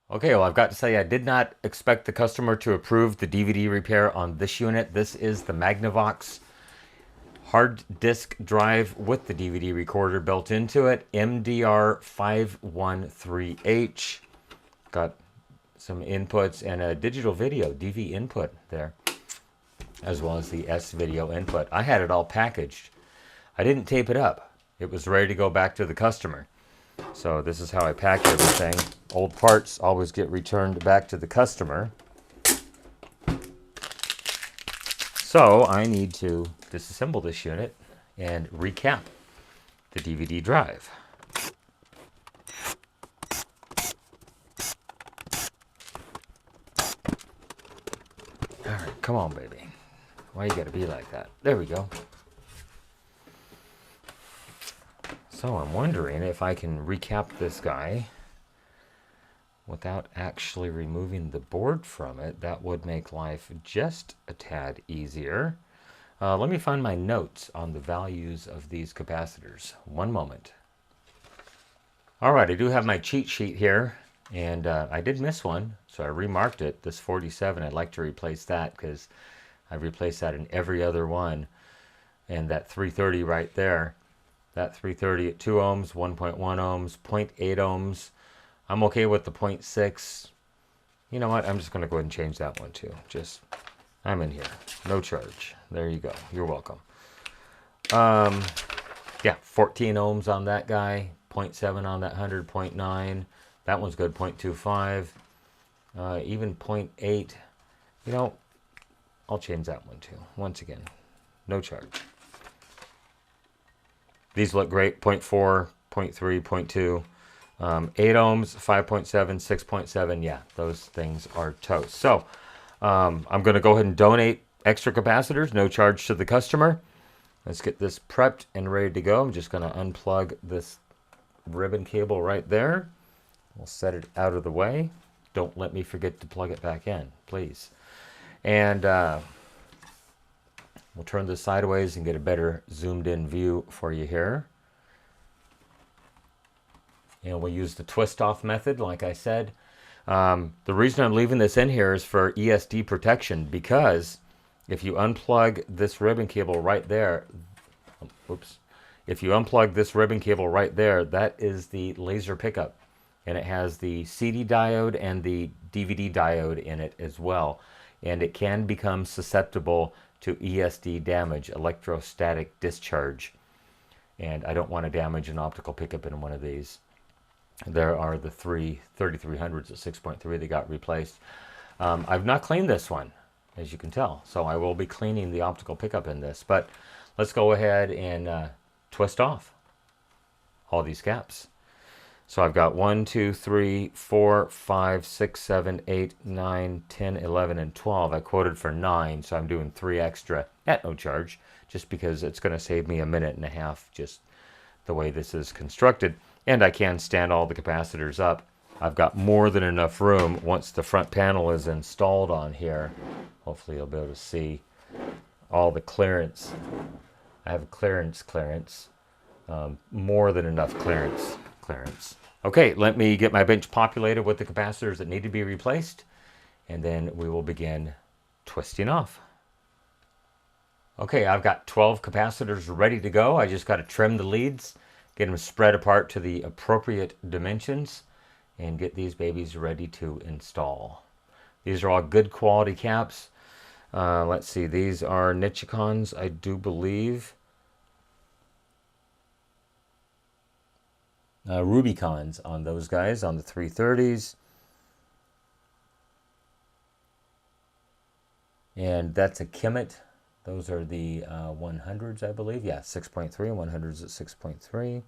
Okay, well, I've got to say I did not expect the customer to approve the DVD repair on this unit. This is the Magnavox hard disk drive with the DVD recorder built into it, MDR513H. Got some inputs and a digital video, DV input there, as well as the S video input. I had it all packaged. I didn't tape it up. It was ready to go back to the customer. So this is how I pack everything. Old parts always get returned back to the customer. So I need to disassemble this unit and recap the DVD drive. All right, come on, baby. Why you gotta be like that? There we go. So I'm wondering if I can recap this guy without actually removing the board from it. That would make life just a tad easier. Let me find my notes on the values of these capacitors. One moment. All right, I do have my cheat sheet here, and I did miss one, so I remarked it. This 47, I'd like to replace that because I've replaced that in every other one. And that 330 right there, that 330 at 2 ohms, 1.1 ohms, 0.8 ohms. I'm okay with the 0.6. You know what? I'm just going to go ahead and change that one too. I'm in here. No charge. There you go. You're welcome. Yeah, 14 ohms on that guy. 0.7 on that 100. 0.9. That one's good. 0.25. Even 0.8. You know, I'll change that one too. Once again, no charge. These look great. 0.4, 0.3, 0.2. 8 ohms, 5.7, 6.7. Yeah, those things are toast. So I'm going to go ahead and donate extra capacitors, no charge to the customer. Let's get this prepped and ready to go. I'm just going to unplug this ribbon cable right there. We'll set it out of the way. Don't let me forget to plug it back in, please. And we'll turn this sideways and get a better zoomed in view for you here. And we'll use the twist off method, like I said. The reason I'm leaving this in here is for ESD protection, because if you unplug this ribbon cable right there, oops, if you unplug this ribbon cable right there, that is the laser pickup. And it has the CD diode and the DVD diode in it as well. And it can become susceptible to ESD damage, electrostatic discharge. And I don't want to damage an optical pickup in one of these. There are the three 3300s at 6.3 that got replaced. I've not cleaned this one, as you can tell. So I will be cleaning the optical pickup in this. But let's go ahead and twist off all these caps. So I've got 1, 2, 3, 4, 5, 6, 7, 8, 9, 10, 11, and 12. I quoted for 9, so I'm doing 3 extra at no charge, just because it's going to save me a minute and a half, just the way this is constructed. And I can stand all the capacitors up. I've got more than enough room once the front panel is installed on here. Hopefully you'll be able to see all the clearance. I have clearance. More than enough clearance. Okay, let me get my bench populated with the capacitors that need to be replaced, and then we will begin twisting off. Okay, I've got 12 capacitors ready to go. I just got to trim the leads, get them spread apart to the appropriate dimensions, and get these babies ready to install. These are all good quality caps. Let's see, these are Nichicons, I do believe. Rubicons on those guys, on the 330s. And that's a Kemet. Those are the 100s, I believe. Yeah, 6.3, 100s at 6.3.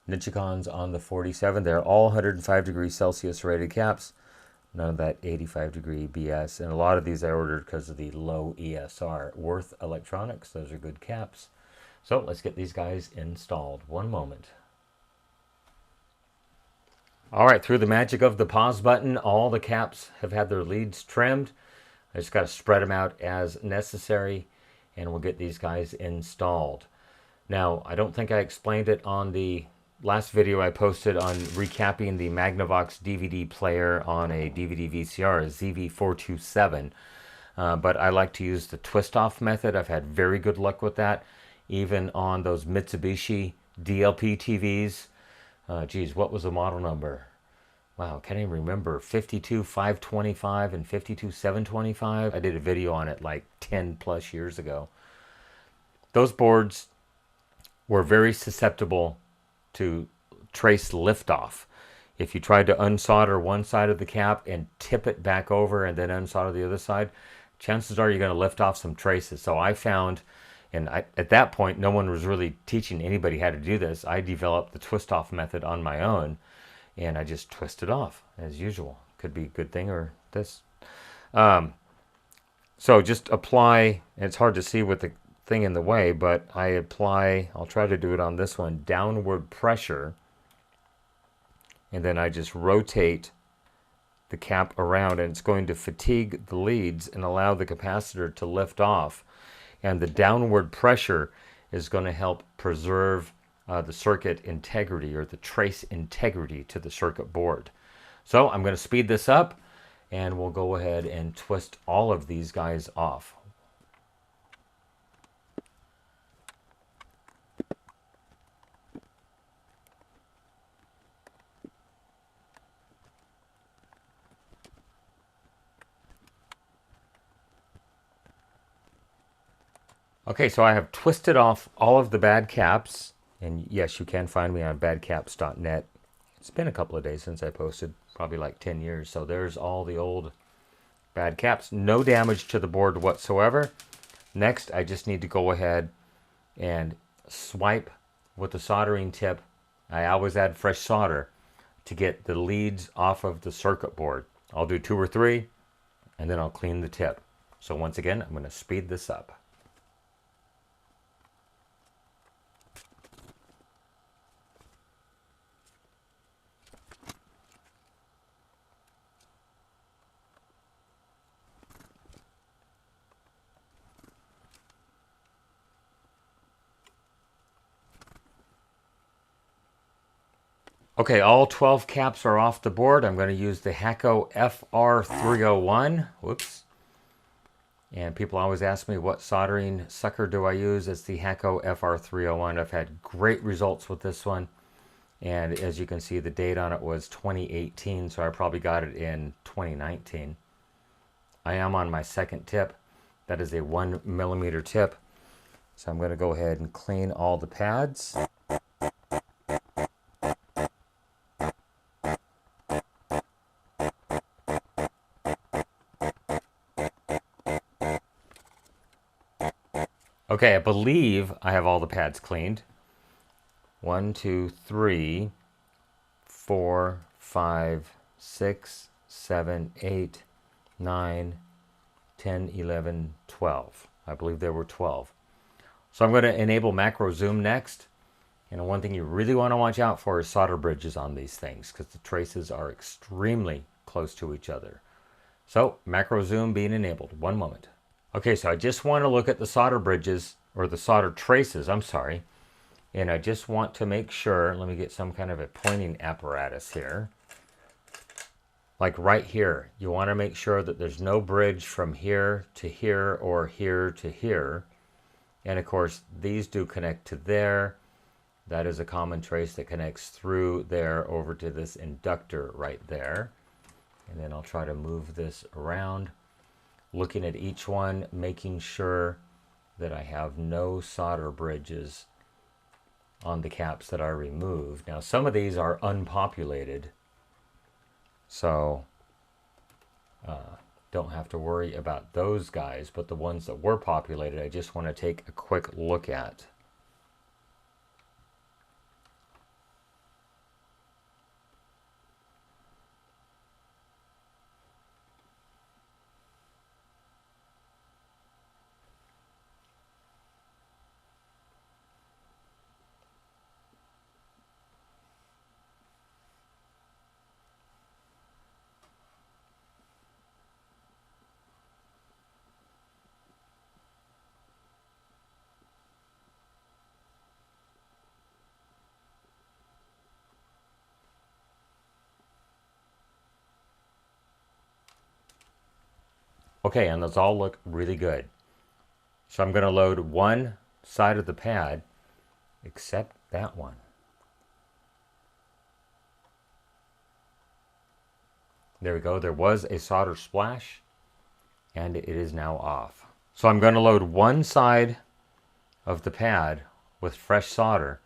Nichicons on the 47. They're all 105 degrees Celsius rated caps. None of that 85 degree BS. And a lot of these I ordered because of the low ESR. Worth Electronics, those are good caps. So let's get these guys installed. One moment. All right, through the magic of the pause button, all the caps have had their leads trimmed. I just got to spread them out as necessary, and we'll get these guys installed. Now, I don't think I explained it on the last video I posted on recapping the Magnavox DVD player on a DVD VCR, a ZV427. But I like to use the twist-off method. I've had very good luck with that, even on those Mitsubishi DLP TVs. Geez, what was the model number? Wow, can't even remember. 52525 and 52725. I did a video on it like 10 plus years ago. Those boards were very susceptible to trace liftoff. If you tried to unsolder one side of the cap and tip it back over and then unsolder the other side, chances are you're going to lift off some traces. So I found, and at that point, no one was really teaching anybody how to do this. I developed the twist-off method on my own, and I just twist it off as usual. Could be a good thing or this. So just apply, and it's hard to see with the thing in the way, but I apply, I'll try to do it on this one, downward pressure, and then I just rotate the cap around, and it's going to fatigue the leads and allow the capacitor to lift off. And the downward pressure is going to help preserve the circuit integrity, or the trace integrity to the circuit board. So I'm going to speed this up, and we'll go ahead and twist all of these guys off. Okay, so I have twisted off all of the bad caps, and yes, you can find me on badcaps.net. It's been a couple of days since I posted, probably like 10 years, so there's all the old bad caps. No damage to the board whatsoever. Next, I just need to go ahead and swipe with the soldering tip. I always add fresh solder to get the leads off of the circuit board. I'll do 2 or 3, and then I'll clean the tip. So once again, I'm going to speed this up. Okay, all 12 caps are off the board. I'm going to use the Hakko FR301. Whoops. And people always ask me, what soldering sucker do I use? It's the Hakko FR301. I've had great results with this one. And as you can see, the date on it was 2018, so I probably got it in 2019. I am on my second tip. That is a 1mm tip. So I'm going to go ahead and clean all the pads. Okay, I believe I have all the pads cleaned. 1, 2, 3, 4, 5, 6, 7, 8, 9, 10, 11, 12. I believe there were 12. So I'm going to enable macro zoom next. And one thing you really want to watch out for is solder bridges on these things, because the traces are extremely close to each other. So macro zoom being enabled. One moment. Okay, so I just want to look at the solder bridges, or the solder traces, I'm sorry. And I just want to make sure, let me get some kind of a pointing apparatus here. Like right here, you want to make sure that there's no bridge from here to here or here to here. And of course, these do connect to there. That is a common trace that connects through there over to this inductor right there. And then I'll try to move this around, looking at each one, making sure that I have no solder bridges on the caps that I removed. Now, some of these are unpopulated, so don't have to worry about those guys, but the ones that were populated, I just want to take a quick look at. Okay, and those all look really good. So I'm going to load one side of the pad, except that one. There we go. There was a solder splash, and it is now off. So I'm going to load one side of the pad with fresh solder,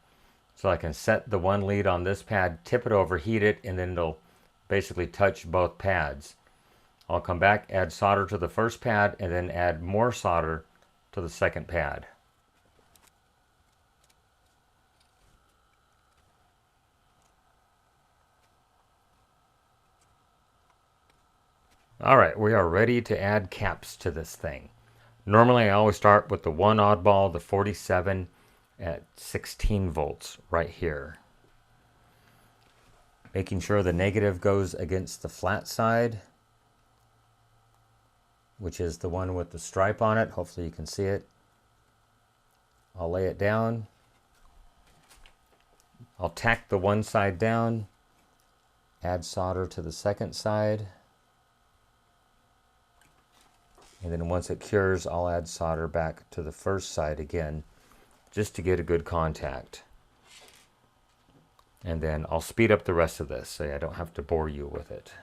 so I can set the one lead on this pad, tip it over, heat it, and then it'll basically touch both pads. I'll come back, add solder to the first pad, and then add more solder to the second pad. Alright, we are ready to add caps to this thing. Normally I always start with the one oddball, the 47 at 16 volts right here. Making sure the negative goes against the flat side, which is the one with the stripe on it. Hopefully you can see it. I'll lay it down. I'll tack the one side down, add solder to the second side, and then once it cures, I'll add solder back to the first side again, just to get a good contact. And then I'll speed up the rest of this so I don't have to bore you with it.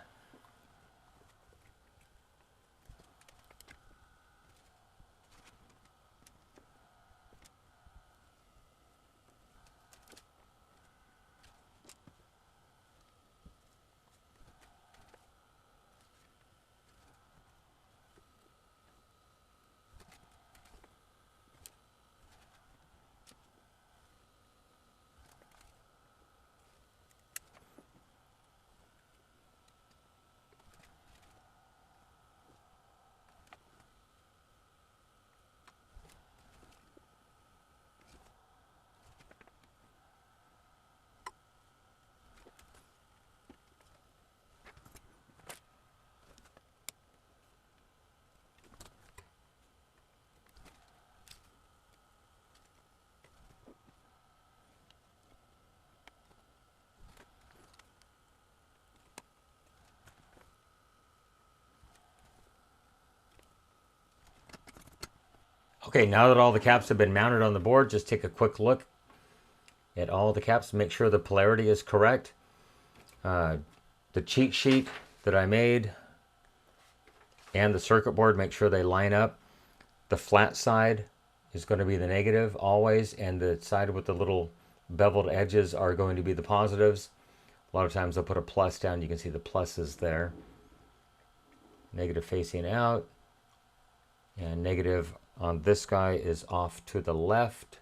Okay, now that all the caps have been mounted on the board, just take a quick look at all the caps. Make sure the polarity is correct. The cheat sheet that I made and the circuit board, make sure they line up. The flat side is going to be the negative always, and the side with the little beveled edges are going to be the positives. A lot of times I'll put a plus down. You can see the pluses there. Negative facing out, and negative on this guy is off to the left.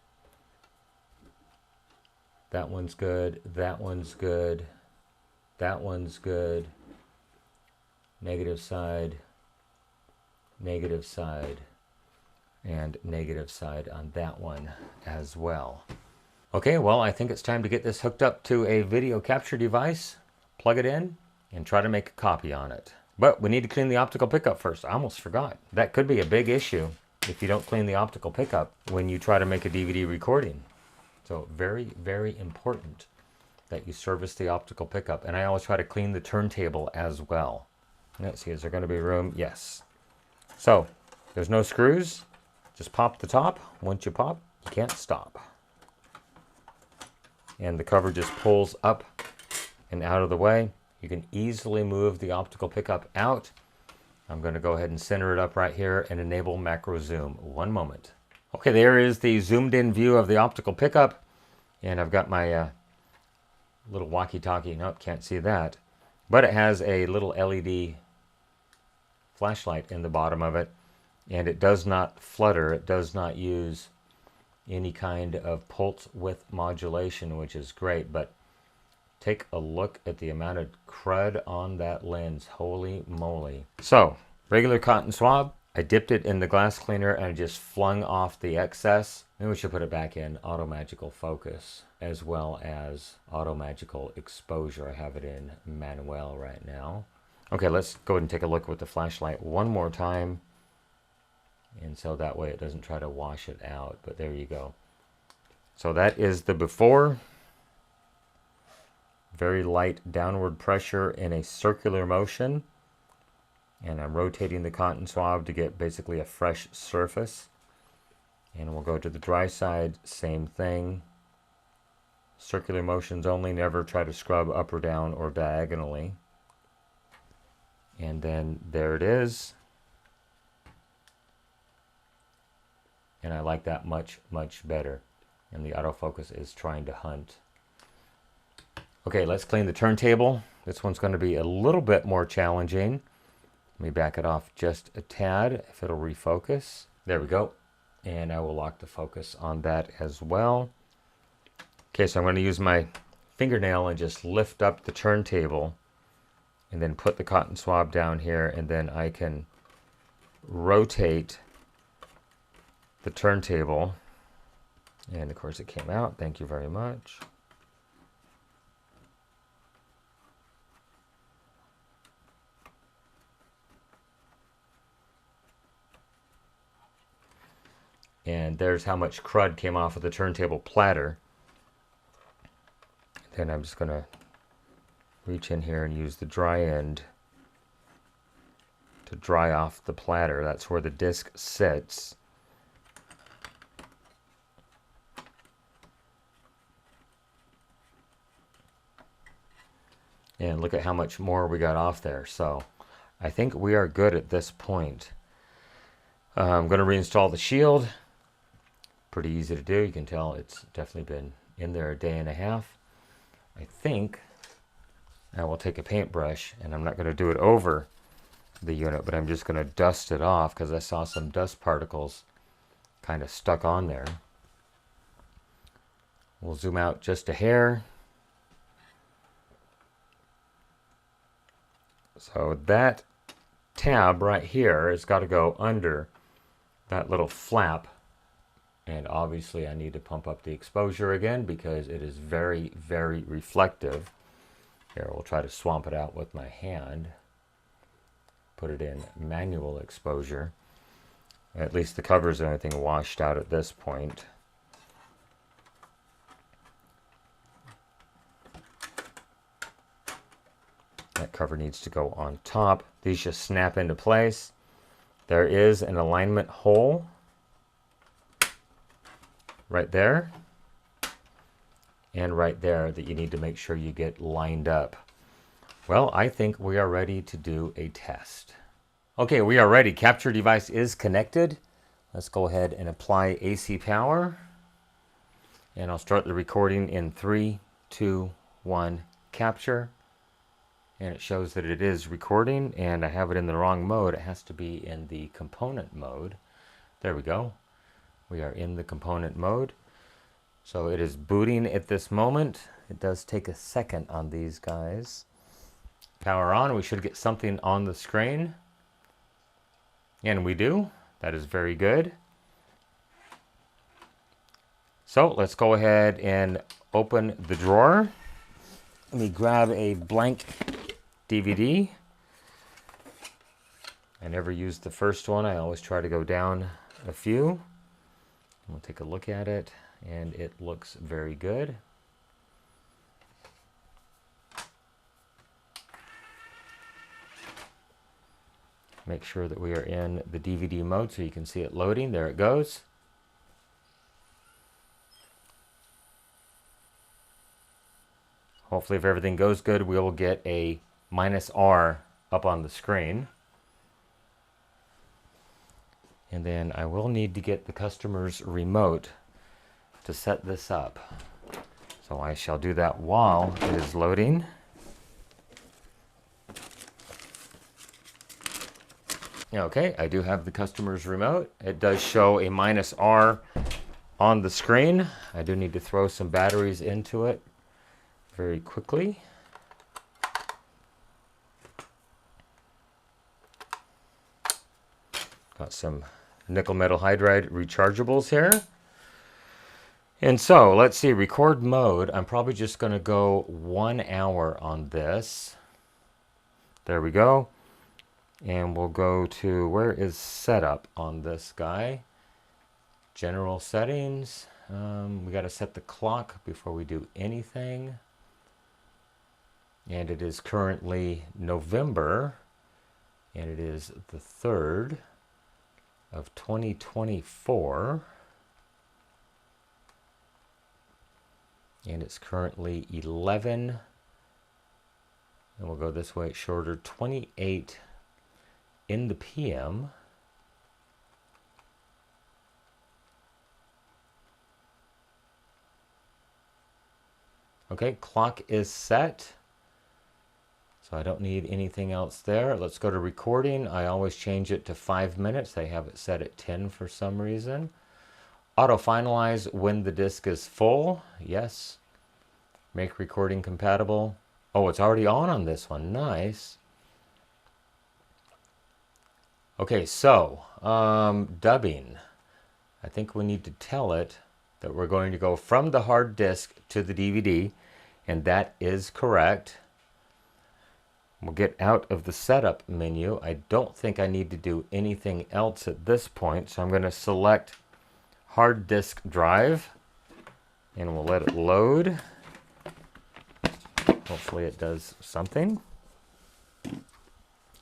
That one's good. That one's good. That one's good. Negative side, and negative side on that one as well. Okay, well, I think it's time to get this hooked up to a video capture device, plug it in, and try to make a copy on it. But we need to clean the optical pickup first. I almost forgot. That could be a big issue if you don't clean the optical pickup when you try to make a DVD recording. So very, very important that you service the optical pickup. And I always try to clean the turntable as well. Let's see, is there going to be room? Yes. So there's no screws. Just pop the top. Once you pop, you can't stop. And the cover just pulls up and out of the way. You can easily move the optical pickup out. I'm going to go ahead and center it up right here and enable macro zoom. One moment. Okay, there is the zoomed in view of the optical pickup. And I've got my little walkie-talkie. Nope, can't see that. But it has a little LED flashlight in the bottom of it. And it does not flutter. It does not use any kind of pulse width modulation, which is great. But take a look at the amount of crud on that lens. Holy moly. So, regular cotton swab. I dipped it in the glass cleaner and just flung off the excess. Then we should put it back in auto magical focus as well as auto magical exposure. I have it in manual right now. Okay, let's go ahead and take a look with the flashlight one more time. And so that way it doesn't try to wash it out. But there you go. So that is the before. Very light downward pressure in a circular motion. And I'm rotating the cotton swab to get basically a fresh surface. And we'll go to the dry side, same thing. Circular motions only, never try to scrub up or down or diagonally. And then there it is. And I like that much, much better. And the autofocus is trying to hunt. Okay, let's clean the turntable. This one's going to be a little bit more challenging. Let me back it off just a tad if it'll refocus. There we go. And I will lock the focus on that as well. Okay, so I'm going to use my fingernail and just lift up the turntable and then put the cotton swab down here, and then I can rotate the turntable. And of course it came out. Thank you very much. And there's how much crud came off of the turntable platter. Then I'm just going to reach in here and use the dry end to dry off the platter. That's where the disc sits. And look at how much more we got off there. So I think we are good at this point. I'm going to reinstall the shield. Pretty easy to do. You can tell it's definitely been in there a day and a half. I think I will take a paintbrush, and I'm not going to do it over the unit, but I'm just going to dust it off because I saw some dust particles kind of stuck on there. We'll zoom out just a hair. So that tab right here has got to go under that little flap. And obviously I need to pump up the exposure again because it is very, very reflective. Here, we'll try to swamp it out with my hand. Put it in manual exposure. At least the covers and everything washed out at this point. That cover needs to go on top. These just snap into place. There is an alignment hole right there and right there that you need to make sure you get lined up. Well, I think we are ready to do a test. Okay, we are ready. Capture device is connected. Let's go ahead and apply AC power. And I'll start the recording in 3, 2, 1, capture. And it shows that it is recording, and I have it in the wrong mode. It has to be in the component mode. There we go. We are in the component mode. So it is booting at this moment. It does take a second on these guys. Power on. We should get something on the screen. And we do. That is very good. So let's go ahead and open the drawer. Let me grab a blank DVD. I never used the first one. I always try to go down a few. We'll take a look at it, and it looks very good. Make sure that we are in the DVD mode so you can see it loading. There it goes. Hopefully, if everything goes good, we will get a -R up on the screen. And then I will need to get the customer's remote to set this up. So I shall do that while it is loading. Okay, I do have the customer's remote. It does show a -R on the screen. I do need to throw some batteries into it very quickly. Got some nickel metal hydride rechargeables here. And so let's see, record mode. I'm probably just going to go 1 hour on this. There we go. And we'll go to, where is setup on this guy? General settings. We got to set the clock before we do anything. And it is currently November And it is the 3rd of 2024. And it's currently 11, and we'll go this way, it's shorter, 28 in the PM. Okay, clock is set. So I don't need anything else there. Let's go to recording. I always change it to 5 minutes. I have it set at 10 for some reason. Auto finalize when the disk is full. Yes. Make recording compatible. Oh, it's already on this one. Nice. Okay, so dubbing. I think we need to tell it that we're going to go from the hard disk to the DVD, and that is correct. We'll get out of the setup menu. I don't think I need to do anything else at this point, so I'm going to select hard disk drive, and we'll let it load. Hopefully it does something.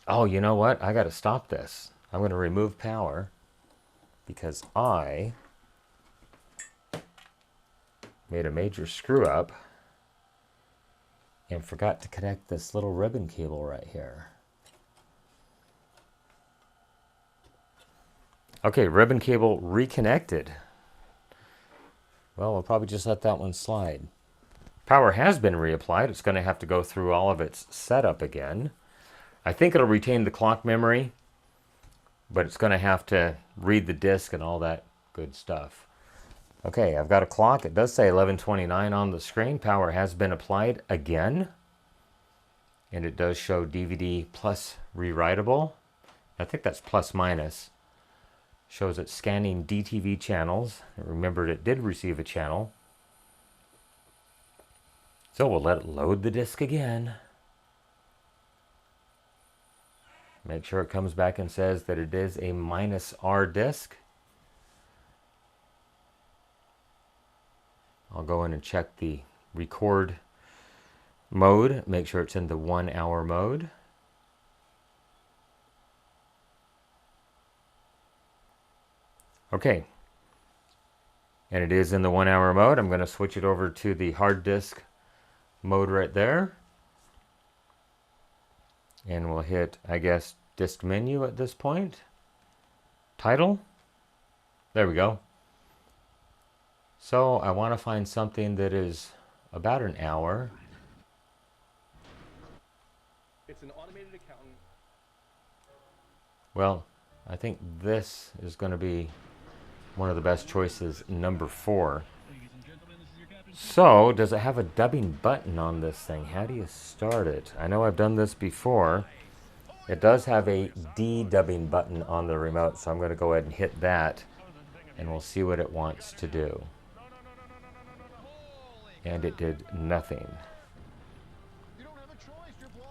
Oh, you know what? I got to stop this. I'm going to remove power because I made a major screw up and forgot to connect this little ribbon cable right here. Okay, ribbon cable reconnected. Well, we'll probably just let that one slide. Power has been reapplied. It's going to have to go through all of its setup again. I think it'll retain the clock memory, but it's going to have to read the disk and all that good stuff. Okay, I've got a clock. It does say 11:29 on the screen. Power has been applied again. And it does show DVD plus rewritable. I think that's plus minus. Shows it scanning DTV channels. It remembered it did receive a channel. So we'll let it load the disk again. Make sure it comes back and says that it is a -R disk. I'll go in and check the record mode. Make sure it's in the 1 hour mode. Okay. And it is in the 1 hour mode. I'm going to switch it over to the hard disk mode right there. And we'll hit, I guess, disk menu at this point. Title. There we go. So I want to find something that is about an hour. It's an automated accountant. Well, I think this is going to be one of the best choices, number 4. So, does it have a dubbing button on this thing? How do you start it? I know I've done this before. It does have a de-dubbing button on the remote, so I'm going to go ahead and hit that, and we'll see what it wants to do. And it did nothing.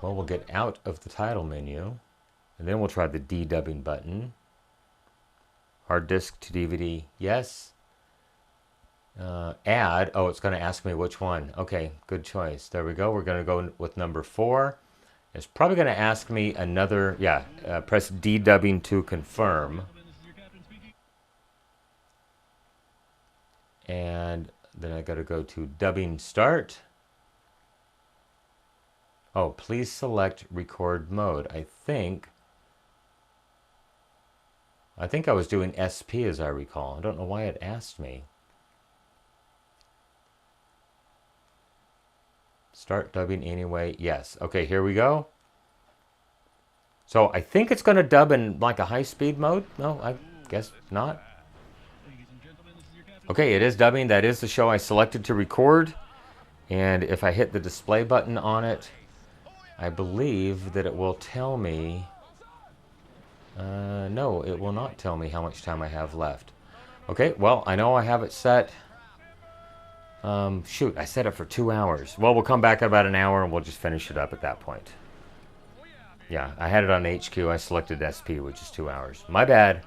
Well, we'll get out of the title menu, and then we'll try the de-dubbing button. Hard disk to DVD, yes. Add, oh, it's going to ask me which one. Okay, good choice. There we go. We're going to go with number 4. It's probably going to ask me another, press de-dubbing to confirm. And then I got to go to dubbing start. Oh, please select record mode. I think I was doing SP as I recall. I don't know why it asked me. Start dubbing anyway. Yes. Okay, here we go. So I think it's going to dub in like a high-speed mode. No, I guess not. Okay, it is dubbing. That is the show I selected to record. And if I hit the display button on it, I believe that it will tell me... no, it will not tell me how much time I have left. Okay, well, I know I have it set... shoot, I set it for 2 hours. Well, we'll come back in about an hour and we'll just finish it up at that point. Yeah, I had it on HQ. I selected SP, which is 2 hours. My bad.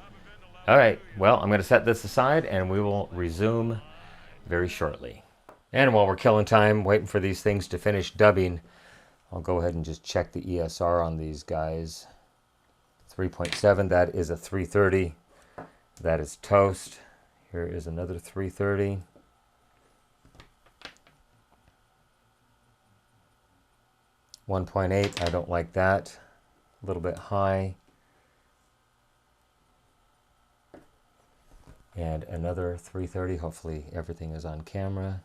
All right, well, I'm going to set this aside and we will resume very shortly. And while we're killing time, waiting for these things to finish dubbing, I'll go ahead and just check the ESR on these guys. 3.7, that is a 330. That is toast. Here is another 330. .8, I don't like that. A little bit high. And another 330. Hopefully everything is on camera.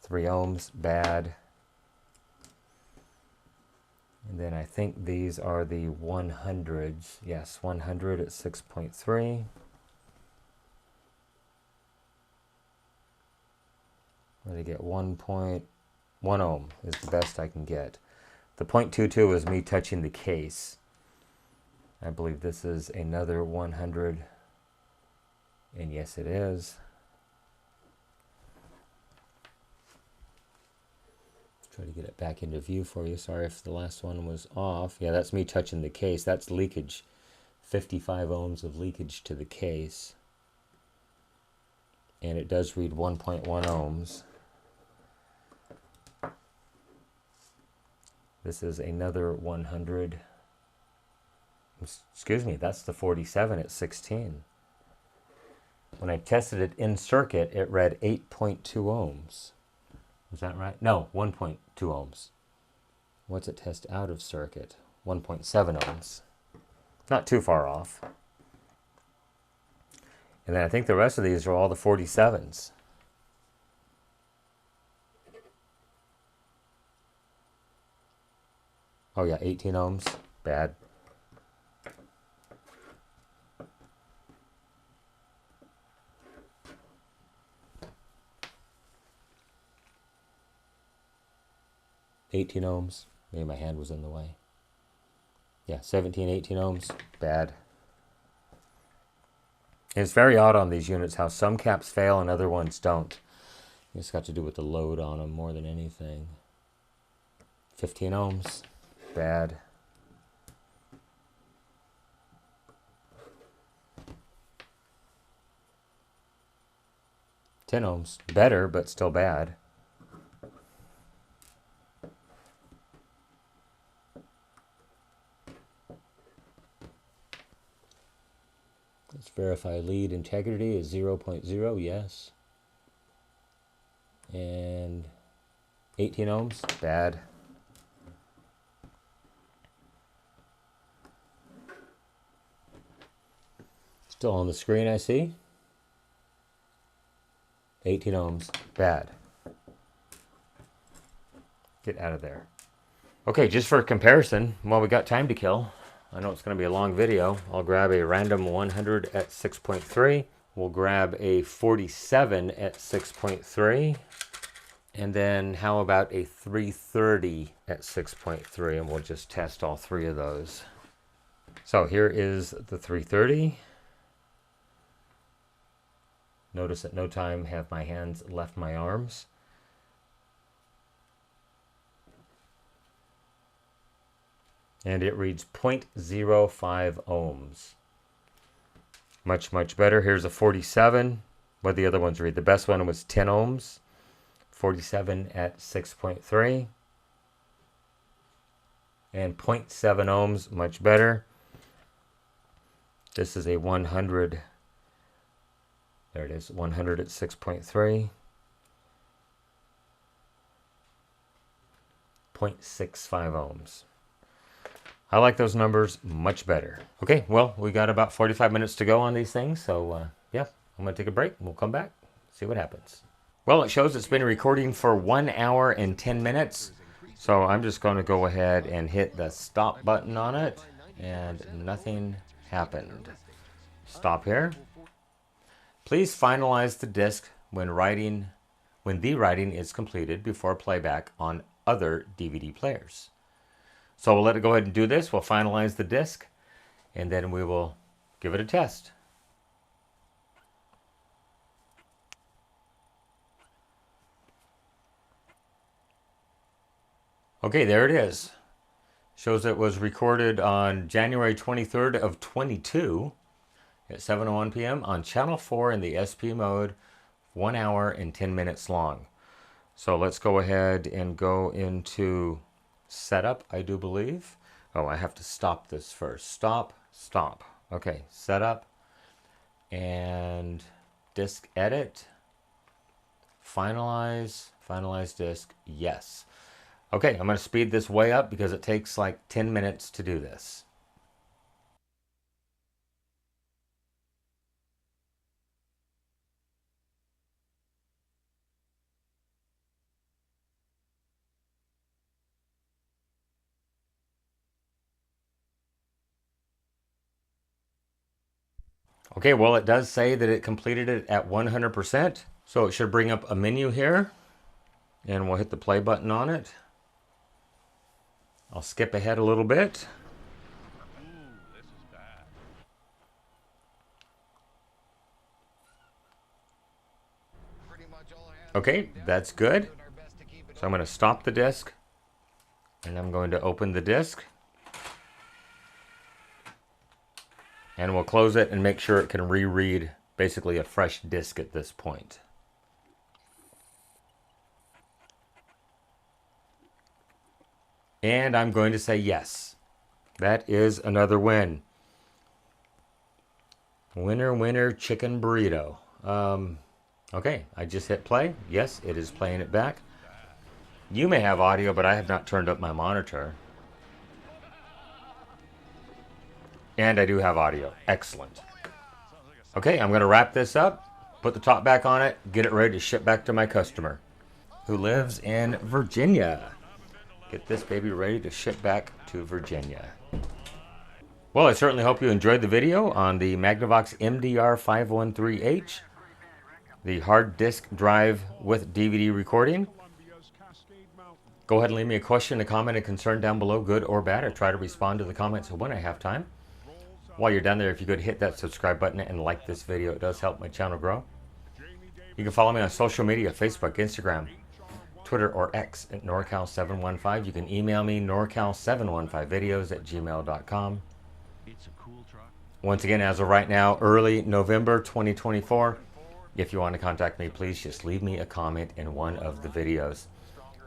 3 ohms, bad. And then I think these are the 100s. Yes, 100 at 6.3. Where they get 1.1 ohm is the best I can get. The 0.22 is me touching the case. I believe this is another 100. And yes, it is. Try to get it back into view for you. Sorry if the last one was off. Yeah, that's me touching the case. That's leakage. 55 ohms of leakage to the case. And it does read 1.1 ohms. This is another 100. Excuse me, that's the 47 at 16. When I tested it in circuit, it read 8.2 ohms. Is that right? No, 1.2 ohms. What's it test out of circuit? 1.7 ohms. Not too far off. And then I think the rest of these are all the 47s. Oh yeah, 18 ohms. Bad. $18 ohms. Maybe my hand was in the way. Yeah, 17, 18 ohms. Bad. And it's very odd on these units how some caps fail and other ones don't. It's got to do with the load on them more than anything. 15 ohms. Bad. $10 ohms. Better, but still bad. Let's verify lead integrity is 0.0, yes. And 18 ohms, bad. Still on the screen, I see. 18 ohms, bad. Get out of there. Okay, just for comparison, while we got time to kill, I know it's going to be a long video. I'll grab a random 100 at 6.3. We'll grab a 47 at 6.3. And then how about a 330 at 6.3? And we'll just test all three of those. So here is the 330. Notice at no time have my hands left my arms. And it reads 0.05 ohms. Much, much better. Here's a 47. What the other ones read? The best one was 10 ohms. 47 at 6.3. And 0.7 ohms, much better. This is a 100. There it is, 100 at 6.3. 0.65 ohms. I like those numbers much better. Okay, well, we got about 45 minutes to go on these things, so yeah, I'm going to take a break. We'll come back, see what happens. Well, it shows it's been recording for 1 hour and 10 minutes, so I'm just going to go ahead and hit the stop button on it, and nothing happened. Stop here. Please finalize the disc when the writing is completed before playback on other DVD players. So we'll let it go ahead and do this. We'll finalize the disc, and then we will give it a test. Okay, there it is. Shows it was recorded on January 23rd of 22 at 7:01 p.m. on Channel 4 in the SP mode, 1 hour and 10 minutes long. So let's go ahead and go into setup, I do believe. Oh, I have to stop this first. Stop, Stop. Okay, setup and disk edit. Finalize disk, yes. Okay, I'm going to speed this way up because it takes like 10 minutes to do this. Okay, well, it does say that it completed it at 100%. So it should bring up a menu here, and we'll hit the play button on it. I'll skip ahead a little bit. Okay, that's good. So I'm going to stop the disk, and I'm going to open the disk. And we'll close it and make sure it can reread basically a fresh disk at this point. And I'm going to say yes. That is another win. Winner, winner, chicken burrito. Okay, I just hit play. Yes, it is playing it back. You may have audio, but I have not turned up my monitor. And I do have audio. Excellent. Okay, I'm going to wrap this up, put the top back on it, get it ready to ship back to my customer who lives in Virginia. Get this baby ready to ship back to Virginia. Well, I certainly hope you enjoyed the video on the Magnavox MDR513H, the hard disk drive with DVD recording. Go ahead and leave me a question, a comment, a concern down below, good or bad. I try to respond to the comments when I have time. While you're down there, if you could hit that subscribe button and like this video, it does help my channel grow. You can follow me on social media, Facebook, Instagram, Twitter, or X at NorCal715. You can email me, norcal715videos@gmail.com. Once again, as of right now, early November 2024, if you want to contact me, please just leave me a comment in one of the videos.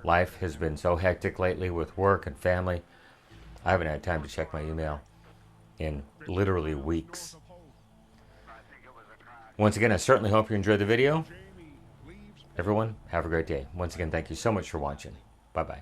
Life has been so hectic lately with work and family. I haven't had time to check my email in literally weeks. Once again, I certainly hope you enjoyed the video. Everyone, have a great day. Once again, thank you so much for watching. Bye-bye.